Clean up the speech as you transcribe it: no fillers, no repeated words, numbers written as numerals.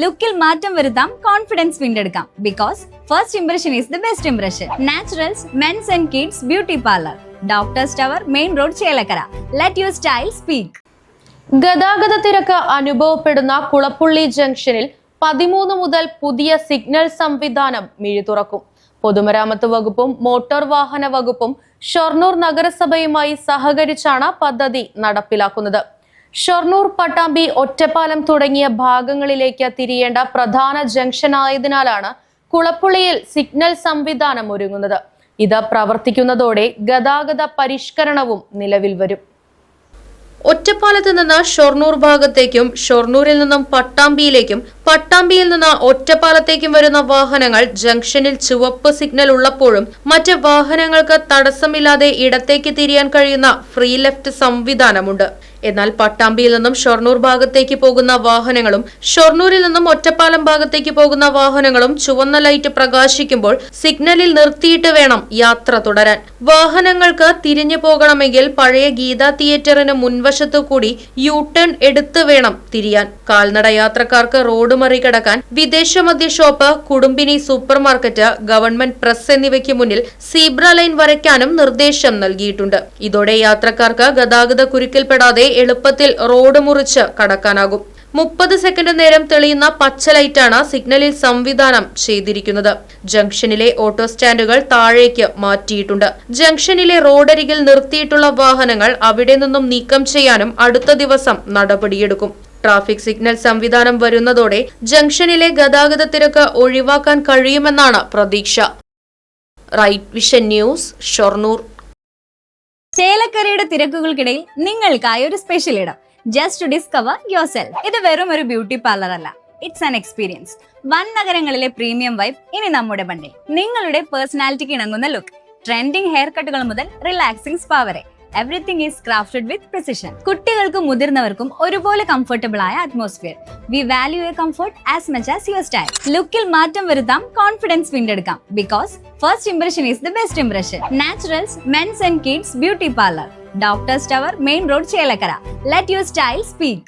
ലുക്കിൽ മാറ്റം വരുത്താം, കോൺഫിഡൻസ് വീണ്ടെടുക്കാം. Because first impression is the best impression. Naturals men's and kids beauty parlour, doctors tower, main road, Chelakkara. Let your style speak. ഗതാഗത തിരക്ക് അനുഭവപ്പെടുന്ന കുളപ്പുള്ളി ജംഗ്ഷനിൽ 13 മുതൽ പുതിയ സിഗ്നൽ സംവിധാനം മിഴിതുറക്കും. പൊതുമരാമത്ത് വകുപ്പും മോട്ടോർ വാഹന വകുപ്പും ഷൊർണൂർ നഗരസഭയുമായി സഹകരിച്ചാണ് പദ്ധതി നടപ്പിലാക്കുന്നത്. ഷൊർണൂർ, പട്ടാമ്പി, ഒറ്റപ്പാലം തുടങ്ങിയ ഭാഗങ്ങളിലേക്ക് തിരിയേണ്ട പ്രധാന ജംഗ്ഷൻ ആയതിനാലാണ് കുളപ്പുള്ളിയിൽ സിഗ്നൽ സംവിധാനം ഒരുങ്ങുന്നത്. ഇത് പ്രവർത്തിക്കുന്നതോടെ ഗതാഗത പരിഷ്കരണവും നിലവിൽ വരും. ഒറ്റപ്പാലത്ത് നിന്ന് ഷൊർണൂർ ഭാഗത്തേക്കും ഷൊർണൂരിൽ നിന്നും പട്ടാമ്പിയിലേക്കും പട്ടാമ്പിയിൽ നിന്ന് ഒറ്റപ്പാലത്തേക്കും വരുന്ന വാഹനങ്ങൾ ജംഗ്ഷനിൽ ചുവപ്പ് സിഗ്നൽ ഉള്ളപ്പോഴും മറ്റ് വാഹനങ്ങൾക്ക് തടസ്സമില്ലാതെ ഇടത്തേക്ക് തിരിയാൻ കഴിയുന്ന ഫ്രീ ലെഫ്റ്റ് സംവിധാനമുണ്ട്. എന്നാൽ പട്ടാമ്പിയിൽ നിന്നും ഷൊർണൂർ ഭാഗത്തേക്ക് പോകുന്ന വാഹനങ്ങളും ഷൊർണൂരിൽ നിന്നും ഒറ്റപ്പാലം ഭാഗത്തേക്ക് പോകുന്ന വാഹനങ്ങളും ചുവന്ന ലൈറ്റ് പ്രകാശിക്കുമ്പോൾ സിഗ്നലിൽ നിർത്തിയിട്ട് വേണം യാത്ര തുടരാൻ. വാഹനങ്ങൾക്ക് തിരിഞ്ഞു പോകണമെങ്കിൽ പഴയ ഗീതാ തിയേറ്ററിന് മുൻവശത്തു കൂടി യു ടേൺ എടുത്ത് വേണം തിരിയാൻ. കാൽനട യാത്രക്കാർക്ക് റോഡ് മറികടക്കാൻ വിദേശ മദ്യ ഷോപ്പ്, കുടുംബിനി സൂപ്പർ മാർക്കറ്റ്, ഗവൺമെന്റ് പ്രസ് എന്നിവയ്ക്ക് മുന്നിൽ സീബ്ര ലൈൻ വരയ്ക്കാനും നിർദ്ദേശം നൽകിയിട്ടുണ്ട്. ഇതോടെ യാത്രക്കാർക്ക് ഗതാഗത കുരുക്കിൽപ്പെടാതെ എളുപ്പത്തിൽ റോഡ് മുറിച്ച് കടക്കാനാകും. 30 സെക്കൻഡ് നേരം തെളിയുന്ന പച്ച ലൈറ്റാണ് സിഗ്നലിൽ സംവിധാനം ചെയ്തിരിക്കുന്നത്. ജംഗ്ഷനിലെ ഓട്ടോ സ്റ്റാൻഡുകൾ താഴേക്ക് മാറ്റിയിട്ടുണ്ട്. ജംഗ്ഷനിലെ റോഡരികിൽ നിർത്തിയിട്ടുള്ള വാഹനങ്ങൾ അവിടെ നിന്നും നീക്കം ചെയ്യാനും അടുത്ത ദിവസം നടപടിയെടുക്കും. ട്രാഫിക് സിഗ്നൽ സംവിധാനം വരുന്നതോടെ ജംഗ്ഷനിലെ ഗതാഗത തിരക്ക് ഒഴിവാക്കാൻ കഴിയുമെന്നാണ് പ്രതീക്ഷ. Right Vision News, Shoranur. ചേലക്കരയുടെ തിരക്കുകൾക്കിടയിൽ നിങ്ങൾക്കായി ഒരു സ്പെഷ്യൽ ഇടം, just to discover yourself. ഇത് വെറും ഒരു ബ്യൂട്ടി പാർലർ അല്ല, ഇറ്റ്സ് ആൻ എക്സ്പീരിയൻസ്. വൻ നഗരങ്ങളിലെ പ്രീമിയം വൈബ് ഇനി നമ്മുടെ ബണ്ടിൽ. നിങ്ങളുടെ പേഴ്സണാലിറ്റിക്ക് ഇണങ്ങുന്ന ലുക്ക്, ട്രെൻഡിംഗ് ഹെയർ കട്ടുകൾ മുതൽ റിലാക്സിംഗ് സ്പാ വരെ, everything is crafted with precision. കുട്ടികൾക്കും മുതിർന്നവർക്കും ഒരുപോലെ കംഫർട്ടബിൾ ആയ atmosphere. We value your comfort as much as your style. ലുക്കിൽ മാറ്റം വരുത്താം, കോൺഫിഡൻസ് വീണ്ടെടുക്കാം. Because first impression is the best impression. Naturals men's and kids beauty parlour, doctors tower, main road, Chelakkara. Let your style speak.